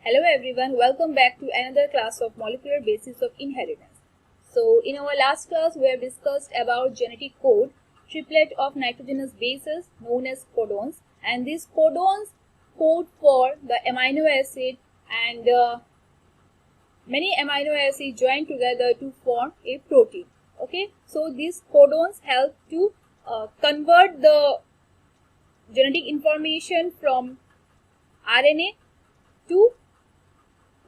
Hello everyone, welcome back to another class of molecular basis of inheritance. So in our last class we have discussed about genetic code, triplet of nitrogenous bases known as codons, and these codons code for the amino acid and many amino acids join together to form a protein. Okay, so these codons help to convert the genetic information from RNA to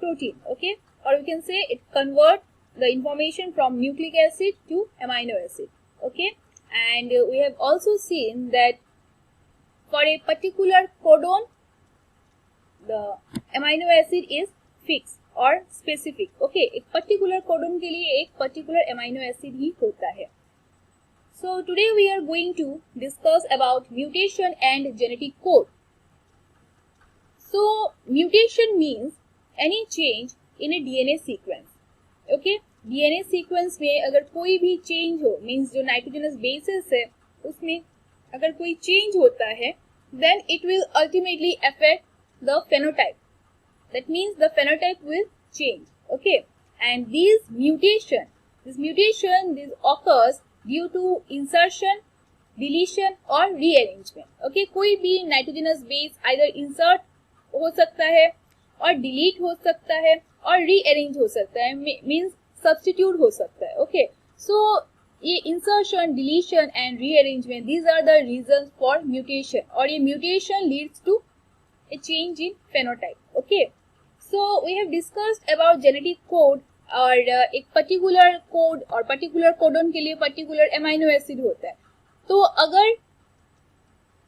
protein, okay, or you can say it convert the information from nucleic acid to amino acid, okay. And we have also seen that for a particular codon the amino acid is fixed और specific, okay. एक particular codon के लिए एक particular amino acid ही होता है. So today we are going to discuss about mutation and genetic code. So mutation means any change in a DNA sequence, okay. DNA sequence में अगर कोई भी change हो, means जो nitrogenous bases है उसमें अगर कोई change होता है, then it will ultimately affect the phenotype. That means the phenotype will change, okay. And this mutation occurs due to insertion, deletion और rearrangement, okay. कोई भी nitrogenous base either insert हो सकता है और डिलीट हो सकता है और रीअरेंज हो सकता है, मींस सब्स्टिट्यूट हो सकता है, ओके. सो ये insertion, deletion and rearrangement, these are the reasons for mutation, और ये mutation leads to a change in phenotype, okay. So we have discussed about genetic code, और एक पर्टिकुलर कोड और particular codon के लिए particular amino acid होता है. तो अगर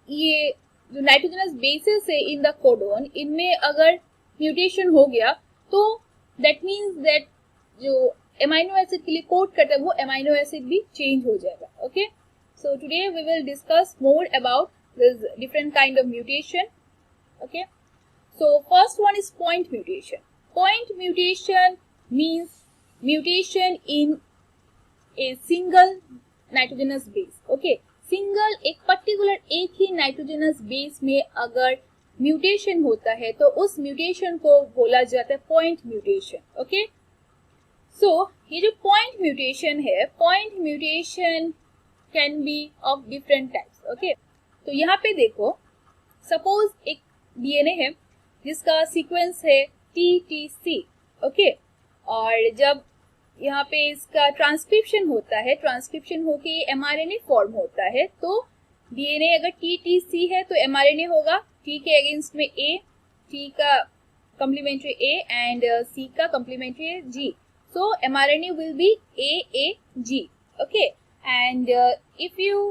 ये जो नाइट्रोजनस बेसिस है इन द कोडन, इनमें अगर म्यूटेशन हो गया तो दैट मीन्स दैट जो एमाइनो एसिड के लिए कोड करता है वो एमाइनो एसिड भी चेंज हो जाएगा, okay. So today we will discuss more about this different kind of mutation, okay. So first one is point mutation. Point mutation means mutation in a single nitrogenous base, okay. Single एक particular एक ही nitrogenous base में अगर mutation होता है तो उस mutation को बोला जाता है पॉइंट म्यूटेशन, ओके. सो ये जो पॉइंट म्यूटेशन है, point mutation can be of different types, okay. तो यहाँ पे देखो, सपोज एक डीएनए है जिसका सीक्वेंस है TTC, ओके. और जब यहाँ पे इसका ट्रांसक्रिप्शन होता है, ट्रांसक्रिप्शन होके mRNA फॉर्म होता है, तो डीएनए अगर TTC है तो mRNA होगा T के अगेंस्ट में A, T का कम्प्लीमेंट्री A एंड C का complementary G. So mRNA will be AAG, okay. And if you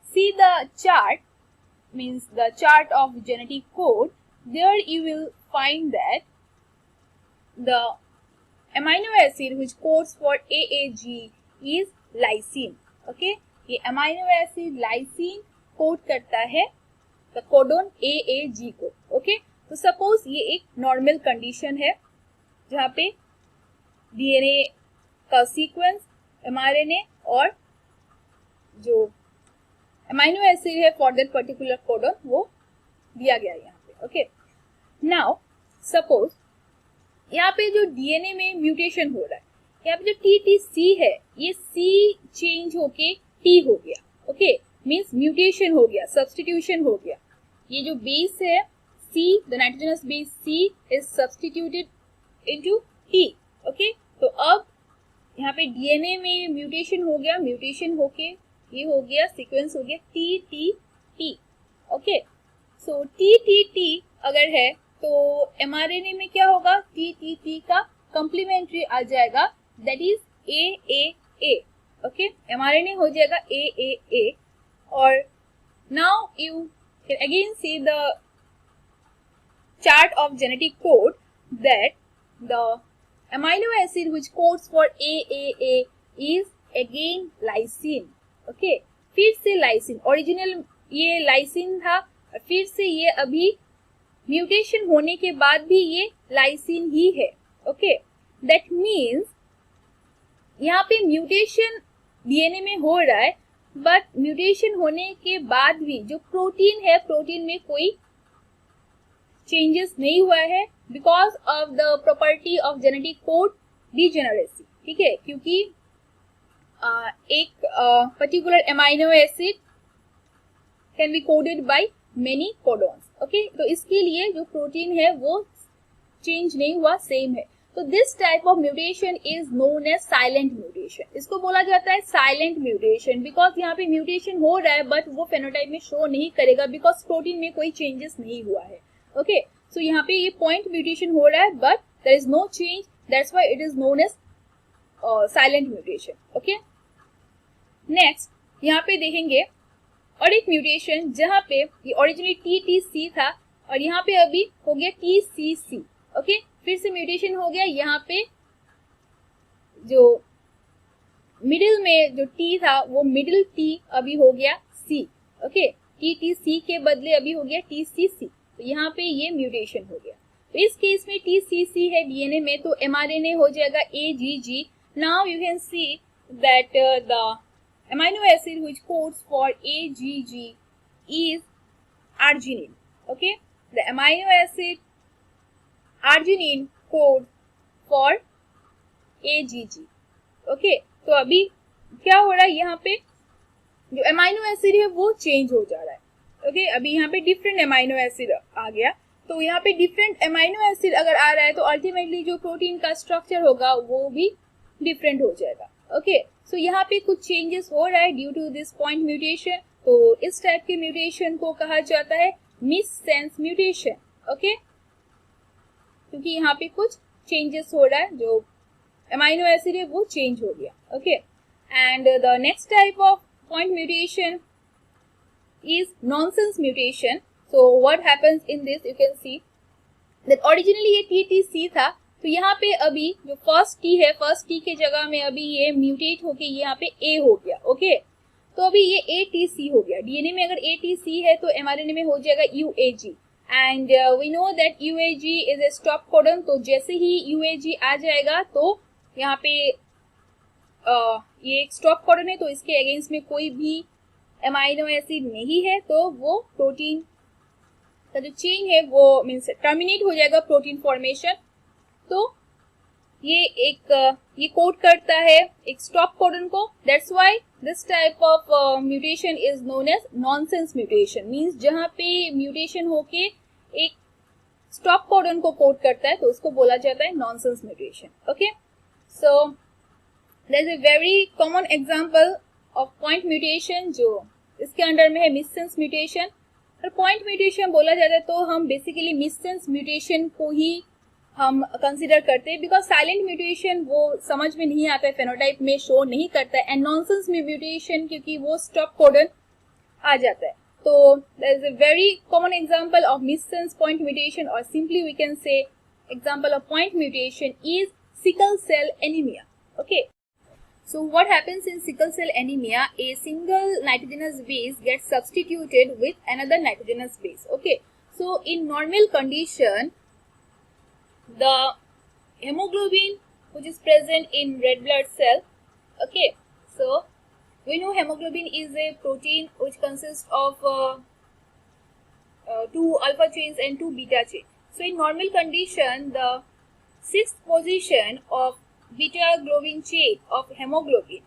see the chart, means the chart of genetic code, there you will find that the amino acid which codes for AAG is lysine, okay. ये amino acid lysine code करता है the codon AAG को, okay. तो suppose ये एक normal condition है जहाँ पे डीएनए का सीक्वेंस, mRNA और जो अमाइनो एसिड है फॉर दैट पर्टिकुलर कोडन वो दिया गया है यहाँ पे, ओके. नाउ सपोज यहाँ पे जो डीएनए में म्यूटेशन हो रहा है, यहाँ पे जो TTC है ये C चेंज होके T हो गया, ओके. मींस म्यूटेशन हो गया, सब्स्टिट्यूशन हो गया. ये जो बेस है C, the nitrogenous base C is substituted into T, okay. तो अब यहाँ पे डीएनए में म्यूटेशन हो गया, म्यूटेशन होके ये हो गया, सीक्वेंस हो गया TTT, ओके. सो TTT अगर है तो mRNA में क्या होगा, TTT का कम्प्लीमेंट्री आ जाएगा, that is AAA, okay. mRNA हो जाएगा AAA. और now you can again see the chart of genetic code that the amino acid which codes for AAA is again lysine, okay. फिर से lysine, ओरिजिनल ये lysine था और फिर से ये अभी म्यूटेशन होने के बाद भी ये लाइसिन ही है, ओके. दैट मीन्स यहाँ पे म्यूटेशन डीएनए में हो रहा है, बट म्यूटेशन होने के बाद भी जो प्रोटीन है, प्रोटीन में कोई चेंजेस नहीं हुआ है because of the property of genetic code degeneracy, ठीक है, क्योंकि एक particular amino acid can be coded by many codons, okay, तो इसके लिए जो प्रोटीन है वो चेंज नहीं हुआ, सेम है। तो this type of mutation is known as silent mutation, इसको बोला जाता है साइलेंट म्यूटेशन, बिकॉज यहाँ पे म्यूटेशन हो रहा है बट वो फेनोटाइप में शो नहीं करेगा बिकॉज प्रोटीन में कोई चेंजेस नहीं हुआ है, ओके। सो यहाँ पे ये पॉइंट म्यूटेशन हो रहा है but there is no change, that's why it is known as silent mutation, okay. Next यहाँ पे देखेंगे और एक म्यूटेशन जहाँ पे ये ओरिजिनली TTC था और यहाँ पे अभी हो गया TCC, ओके, फिर से म्यूटेशन हो गया, यहाँ पे जो मिडिल में जो T था वो मिडिल T अभी हो गया C, ओके, TTC के बदले अभी हो गया TCC, तो यहाँ पे ये म्यूटेशन हो गया। तो इस केस में TCC है डीएनए में, तो mRNA हो जाएगा AGG। Now you can see that the amino acid which codes for AGG is arginine, okay, the amino acid arginine code for AGG, okay। तो अभी क्या हो रहा है, यहाँ पे जो अमाइनो एसिड है वो चेंज हो जा रहा है, ओके, अभी यहाँ पे डिफरेंट अमाइनो एसिड आ गया, तो यहाँ पे डिफरेंट अमाइनो एसिड अगर आ रहा है तो अल्टीमेटली जो प्रोटीन का स्ट्रक्चर होगा वो भी डिफरेंट हो जाएगा, ओके। सो यहाँ पे कुछ चेंजेस हो रहा है due to this point mutation, तो इस टाइप के म्यूटेशन को कहा जाता है मिससेंस म्यूटेशन, ओके, क्योंकि यहाँ पे कुछ चेंजेस हो रहा है, जो अमाइनो एसिड है वो चेंज हो गया, okay. And the next type of point mutation is nonsense mutation. So what happens in this, you can see that originally ये TTC था, तो यहाँ पे अभी जो फर्स्ट T है, फर्स्ट T के जगह में अभी ये म्यूटेट होके यहाँ पे A हो गया, ओके, तो अभी ये ATC हो गया। डीएनए में अगर ATC है तो mRNA में हो जाएगा UAG, and we know that UAG is a stop codon, तो जैसे ही UAG आ जाएगा तो यहाँ पे ये एक स्टॉप कोडन है, तो इसके अगेंस्ट में कोई भी एमाइनो एसिड नहीं है, तो वो प्रोटीन का जो चेन है वो मीन्स टर्मिनेट हो जाएगा प्रोटीन फॉर्मेशन। तो ये कोड करता है एक स्टॉप कोडन को, that's why this type of mutation is known as nonsense mutation, means जहां पे म्यूटेशन होके एक स्टॉप कोडन को कोड करता है तो उसको बोला जाता है nonsense mutation, okay. So there is a very common example of point mutation जो इसके अंडर में है मिससेंस म्यूटेशन। और पॉइंट म्यूटेशन बोला जाता है तो हम बेसिकली मिससेंस म्यूटेशन को ही हम कंसीडर करते हैं, बिकॉज साइलेंट म्यूटेशन वो समझ में नहीं आता है, फेनोटाइप में शो नहीं करता है, एंड नॉनसेंस म्यूटेशन क्योंकि वो स्टॉप कोडन आ जाता है। तो there is a very common example of missense point mutation, और simply we can say example of point mutation is sickle cell anaemia, okay. So what happens in sickle cell anemia? A single nitrogenous base gets substituted with another nitrogenous base, okay. So in normal condition, the hemoglobin which is present in red blood cell, okay, so we know hemoglobin is a protein which consists of 2 alpha chains and 2 beta chains. So in normal condition, the 6th position of beta globin chain of hemoglobin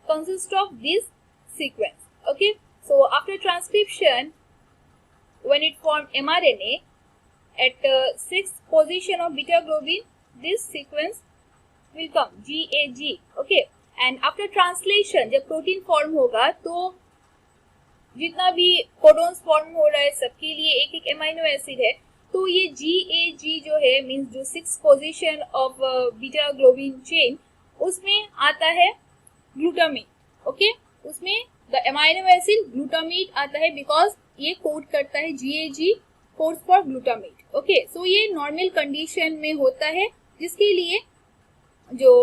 consists of this sequence, okay. So after transcription, when it forms mRNA at 6th position of beta globin, this sequence will come GAG, okay. And after translation, जब protein form होगा तो जितना भी codons form हो रहा है सबके लिए एक एक एमाइनो एसिड है, तो ये GAG जो है मीन्स जो 6th position of beta globin chain, उसमें आता है ग्लूटामेट, ओके, उसमें द एमाइनो एसिड ग्लूटामेट आता है बिकॉज ये कोड करता है GAG codes for glutamate, okay. So ये नॉर्मल कंडीशन में होता है, जिसके लिए जो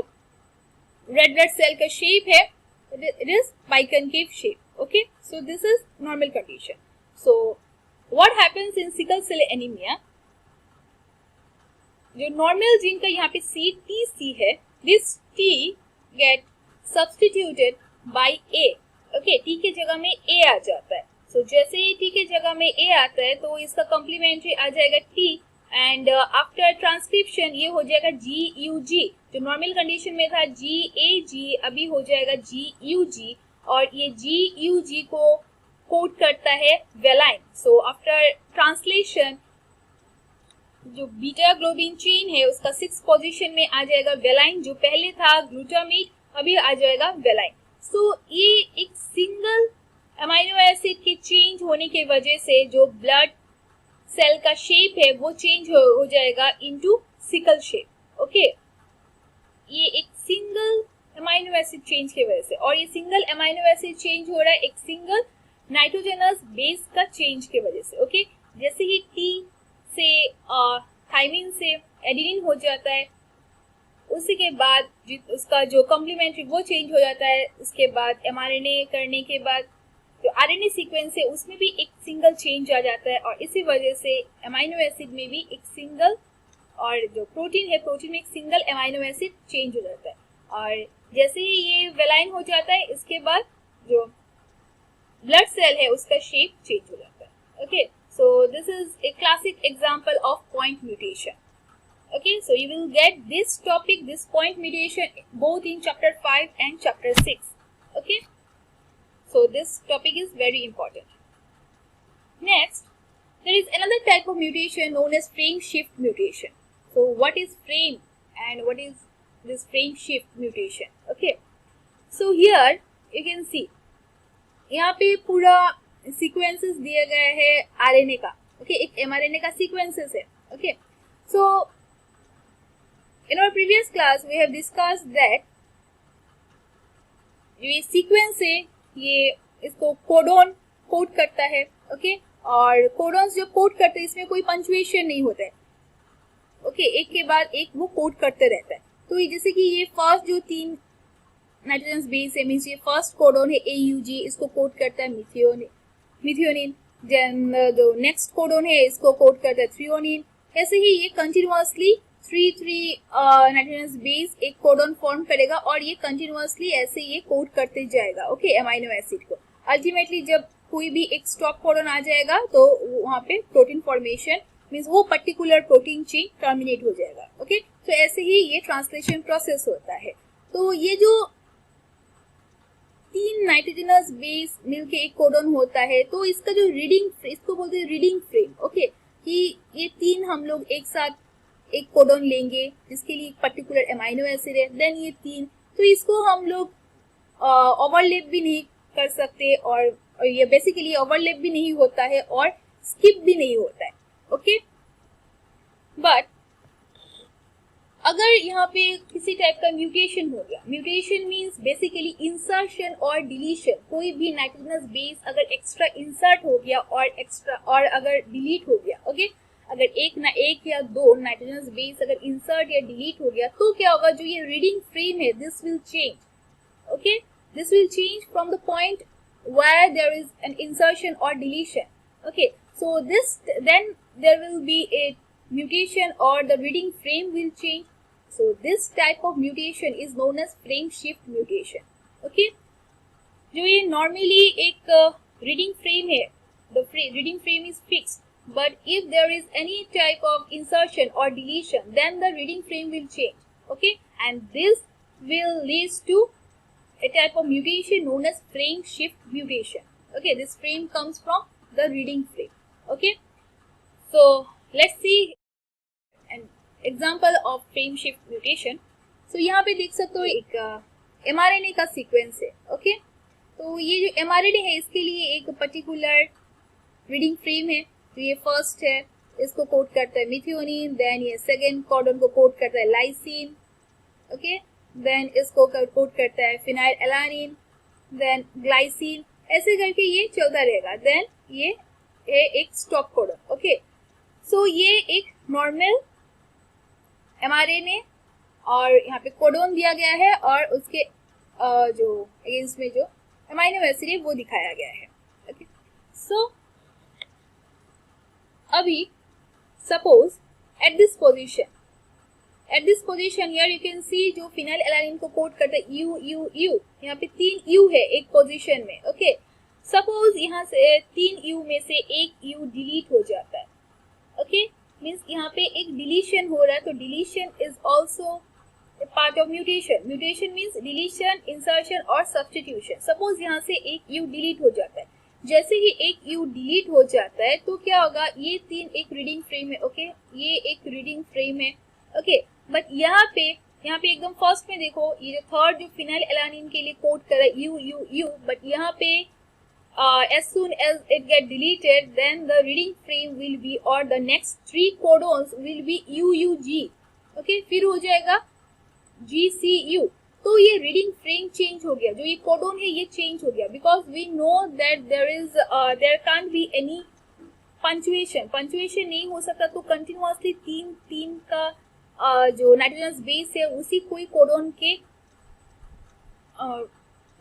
रेड ब्लड सेल का शेप है it is biconcave shape, okay. So this is normal condition. So what happens in sickle cell anemia? जो नॉर्मल जीन का यहाँ पे CTC है, this T get substituted by A, okay, T के जगह में A आ जाता है, सो जैसे ही टी के जगह में ए आता है तो इसका कॉम्प्लीमेंट्री आ जाएगा टी, एंड आफ्टर ट्रांसक्रिप्शन ये हो जाएगा जी यू जी। जो नॉर्मल कंडीशन में था जी ए जी, अभी हो जाएगा जी यू जी, और ये जी यू जी को कोड करता है वेलाइन। सो आफ्टर ट्रांसलेशन जो बीटा ग्लोबिन चेन है उसका 6 पोजीशन में आ जाएगा वेलाइन, जो पहले था ग्लूटामेट अभी आ जाएगा वेलाइन। सो ये एक सिंगल अमाइनो एसिड के चेंज होने की वजह से जो ब्लड सेल का शेप है वो चेंज हो जाएगा इनटू सिकल शेप। ओके, ये एक सिंगल अमाइनो एसिड चेंज की वजह से, और ये सिंगल अमाइनो एसिड चेंज हो रहा है एक सिंगल नाइट्रोजनस बेस का चेंज की वजह से। ओके, जैसे ही टी से थाइमिन से एडेनिन हो जाता है, उसी के बाद उसका जो कॉम्प्लीमेंट्री वो चेंज हो जाता है। उसके बाद एमआरएनए करने के बाद जो आरएनए सीक्वेंस है उसमें भी एक सिंगल चेंज आ जाता है, और इसी वजह से अमाइनो एसिड में भी एक सिंगल, और जो प्रोटीन है प्रोटीन में एक सिंगल अमाइनो एसिड चेंज हो जाता है। और जैसे ही ये वेलाइन हो जाता है इसके बाद जो ब्लड सेल है उसका शेप चेंज हो जाता है। Okay, so this is a classic example of point mutation. Okay, so you will get this topic, this point mutation, both in chapter 5 and chapter 6. Okay, so this topic is very important. Next, there is another type of mutation known as frame shift mutation. So what is frame and what is this frame shift mutation? Okay, so here you can see यहाँ पे पूरा sequences दिया गया है RNA का। Okay, एक mRNA का sequences है। Okay, so in our previous class we have discussed that जो ये सीक्वेंस है ये इसको कोडोन कोड करता है। ओके, और कोडोन्स जो कोड करते हैं इसमें कोई पंचुएशन नहीं होता है। ओके, एक के बाद एक वो कोड करते रहता है। तो ये जैसे कि ये फर्स्ट जो 3 नाइट्रोजन बेस है, मीन्स ये फर्स्ट कोडोन है AUG, इसको कोड करता है मिथियोनिन। देन जो नेक्स्ट कोडोन है इसको कोड करता है थ्रियोनिन। ऐसे ही ये कंटिन्यूअसली 3 नाइट्रोजन बेस एक कोडोन फॉर्म करेगा, और ये कंटिन्यूअसली ऐसे ये कोड करते जाएगा। ओके, अमाइनो एसिड को अल्टीमेटली जब कोई भी एक स्टॉप कोडोन आ जाएगा तो वहाँ पे प्रोटीन फॉर्मेशन मीन्स वो पर्टिकुलर प्रोटीन चेन टर्मिनेट हो जाएगा। ओके, तो ऐसे ही ये ट्रांसलेशन प्रोसेस होता है। तो ये जो 3 नाइट्रोजनस बेस मिलके एक कोडोन होता है, तो इसका जो रीडिंग, इसको बोलते हैं रीडिंग फ्रेम। ओके, कि ये 3 हम लोग एक साथ एक कोडोन लेंगे जिसके लिए पर्टिकुलर अमाइनो एसिड है, देन ये 3, तो इसको हम लोग ओवरलैप भी नहीं कर सकते, और ये बेसिकली ओवरलैप भी नहीं होता है और स्किप भी नहीं होता है। ओके, बट अगर यहाँ पे किसी टाइप का म्यूटेशन हो गया, म्यूटेशन मींस बेसिकली इंसर्शन और डिलीशन, कोई भी नाइट्रोजनस बेस अगर एक्स्ट्रा इंसर्ट हो गया और अगर डिलीट हो गया। ओके, अगर एक या 2 नाइट्रोजनस बेस अगर इंसर्ट या डिलीट हो गया तो क्या होगा, जो ये रीडिंग फ्रेम है this will change. Okay, this will change from the point where there is an insertion or deletion. Okay, so then there will be a mutation or the reading frame will change. So this type of mutation is known as frame shift mutation. Okay, जो ये normally एक reading frame है, the reading frame is fixed, but if there is any type of insertion or deletion then the reading frame will change. Okay, and this will lead to a type of mutation known as frame shift mutation. Okay, this frame comes from the reading frame. Okay, so let's see an example of frame shift mutation. So यहाँ पे देख सकते हो एक mRNA का sequence है। Okay, तो ये जो mRNA है इसके लिए एक पर्टिकुलर रीडिंग फ्रेम है। तो ये फर्स्ट है, इसको कोड करता है मिथियोनिन, देन ये सेकेंड कोडन को कोड करता है लाइसिन। ओके, देन इसको कोड करता है फिनाइल एलानिन, देन ग्लाइसिन, ऐसे करके ये चलता रहेगा। देन ये एक स्टॉप कोडन। ओके, सो ये एक नॉर्मल एमआरएनए और यहाँ पे कोडोन दिया गया है, और उसके जो अगेंस्ट में जो अमाइनो एसिड है वो दिखाया गया है। ओके, सो अभी suppose at this position here you can see जो फिनाइल एलानिन को कोड करता है यू, यहाँ पे 3 यू है एक पोजीशन में। ओके, सपोज यहाँ से 3 U में से एक U डिलीट हो जाता है, ओके, मीन्स यहाँ पे एक डिलीशन हो रहा है, तो deletion is also part of mutation. Mutation means deletion, insertion और सब्स्टिट्यूशन. सपोज यहाँ से एक U डिलीट हो जाता है, जैसे ही एक U डिलीट हो जाता है तो क्या होगा, ये 3 एक रीडिंग फ्रेम है, ओके, ये एक रीडिंग फ्रेम है, ओके, बट यहाँ पे एकदम फर्स्ट में देखो, ये जो थर्ड जो फिनाइल एलानिन के लिए कोड कर रहा है U U U, बट यहाँ पे as soon as it get deleted, then the reading frame will be, or the next 3 codons will be UUG, okay, फिर हो जाएगा GCU. तो ये रीडिंग फ्रेम चेंज हो गया, जो ये कोडोन है ये चेंज हो गया, because we know that there can't be any punctuation नहीं हो सकता, तो कंटिन्यूअसली तीन का जो नाइट्रोजनस बेस है उसी कोई कोडोन के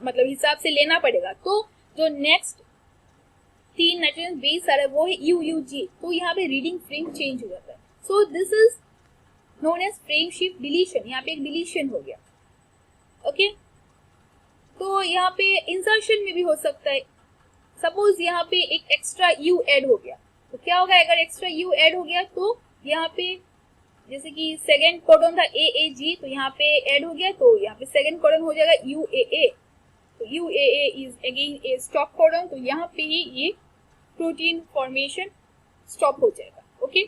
मतलब हिसाब से लेना पड़ेगा. तो जो नेक्स्ट 3 नाइट्रोजन बेस आ रहा है वो है UUG, तो यहाँ पे रीडिंग फ्रेम चेंज हो जाता है. So this is known as frame shift deletion. यहाँ पे एक डिलीशन हो गया, ओके. तो यहाँ पे इंसर्शन में भी हो सकता है. सपोज यहाँ पे एक एक्स्ट्रा U ऐड हो गया, तो क्या होगा, अगर एक्स्ट्रा U ऐड हो गया तो यहाँ पे जैसे कि सेकेंड कोडन था AAG, तो यहाँ पे ऐड हो गया, तो यहाँ पे सेकेंड कोडन हो जाएगा UAA. तो UAA is again A stop codon, तो यहाँ पे ही ये प्रोटीन फॉर्मेशन स्टॉप हो जाएगा, okay.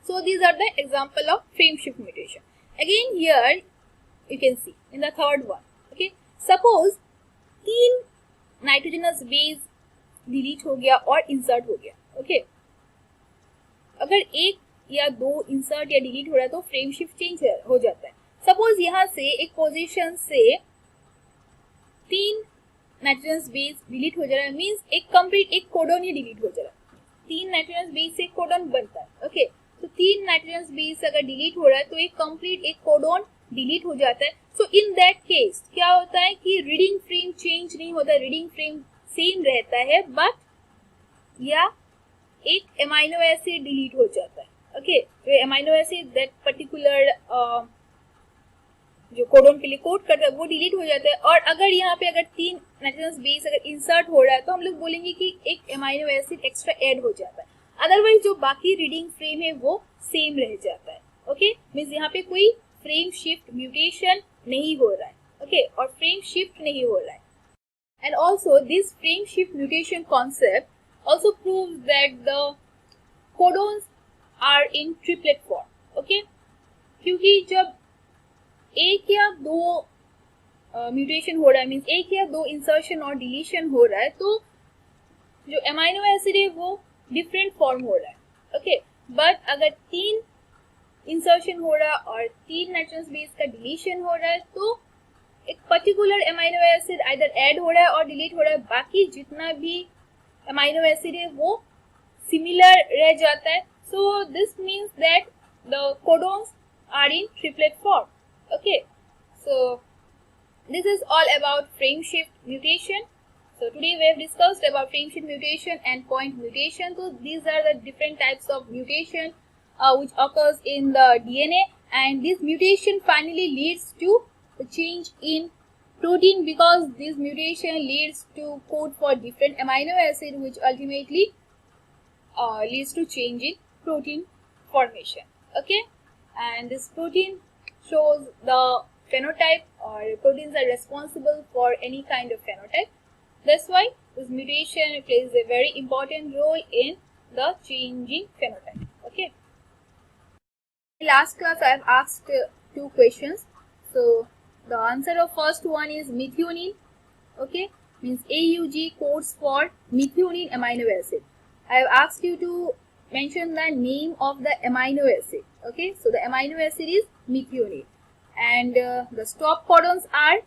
So these are the example of frame shift mutation. Again here you can see in the third one, okay. Suppose 3 nitrogenous base delete हो गया और insert हो गया, okay. अगर 1 या 2 insert या delete हो रहा है तो frame shift change हो जाता है. Suppose यहाँ से एक पोजीशन से 3 nitrogenous base delete हो जा रहा है, मीन्स एक कंप्लीट एक कोडोन ही डिलीट हो जा रहा है. 3 nitrogenous base से एक कोडोन बनता है, ओके. तो 3 नाइट्रोजन बेस अगर डिलीट हो रहा है तो एक कंप्लीट एक कोडोन डिलीट हो जाता है. सो इन दैट केस क्या होता है कि रीडिंग फ्रेम चेंज नहीं होता, रीडिंग फ्रेम सेम रहता है, बट या एक एमाइनो एसिड डिलीट हो जाता है, ओके. तो एमाइनो एसिड दैट पर्टिकुलर जो कोडोन के लिए कोड करता है वो डिलीट हो जाता है. और अगर यहाँ पे अगर 3 नाइट्रोजन बेस अगर इंसर्ट हो रहा है तो हम लोग बोलेंगे कि एक एमाइनो एसिड एक्स्ट्रा ऐड हो जाता है. अदरवाइज जो बाकी रीडिंग फ्रेम है वो सेम रह जाता है, ओके. मीन्स यहाँ पे कोई फ्रेम शिफ्ट म्यूटेशन नहीं हो रहा है, ओके, और फ्रेम शिफ्ट नहीं हो रहा है. And also this frame shift mutation concept also proves that the codons are in triplet form, okay. क्योंकि जब 1 या 2 म्यूटेशन हो रहा है, मीन्स 1 या 2 इंसर्शन और डिलीशन हो रहा है, तो जो एमाइनो एसिड है वो डिफरेंट फॉर्म हो रहा है, ओके. बट अगर 3 इंसर्शन हो रहा है और 3 नाइट्रोजन बेस का डिलीशन हो रहा है तो एक particular amino acid either add हो रहा है और डिलीट हो रहा है, बाकी जितना भी एमाइनो एसिड है वो सिमिलर रह जाता है. So this means that the codons are in triplet form, okay. So this is all about frame shift mutation. So today we have discussed about frame shift mutation and point mutation. So these are the different types of mutation which occurs in the DNA, and this mutation finally leads to the change in protein, because this mutation leads to code for different amino acid, which ultimately leads to change in protein formation, okay. And this protein shows the phenotype, or proteins are responsible for any kind of phenotype. That's why this mutation plays a very important role in the changing phenotype, okay. Last class I have asked 2 questions. So the answer of first one is methionine, okay, means AUG codes for methionine amino acid. I have asked you to mention the name of the amino acid, okay. So the amino acid is methionine, and the stop codons are,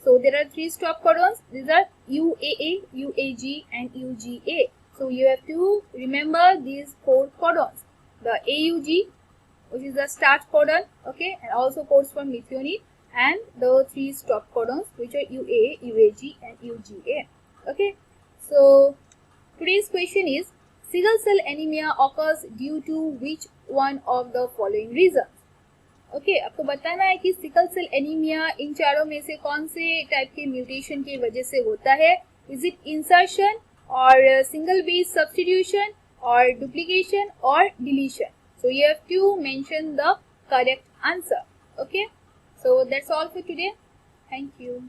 so there are 3 stop codons. These are UAA, UAG and UGA. So you have to remember these 4 codons. The AUG, which is the start codon, okay, and also codes for methionine, and the 3 stop codons which are UAA, UAG and UGA, okay. So today's question is, sickle cell anemia occurs due to which one of the following reasons? Okay, आपको बताना है कि sickle cell anaemia इन चारों में से कौन से type के म्यूटेशन की वजह से होता है. Is it insertion or single base substitution or duplication or deletion? So you have to mention the correct answer. Okay. So that's all for today. Thank you.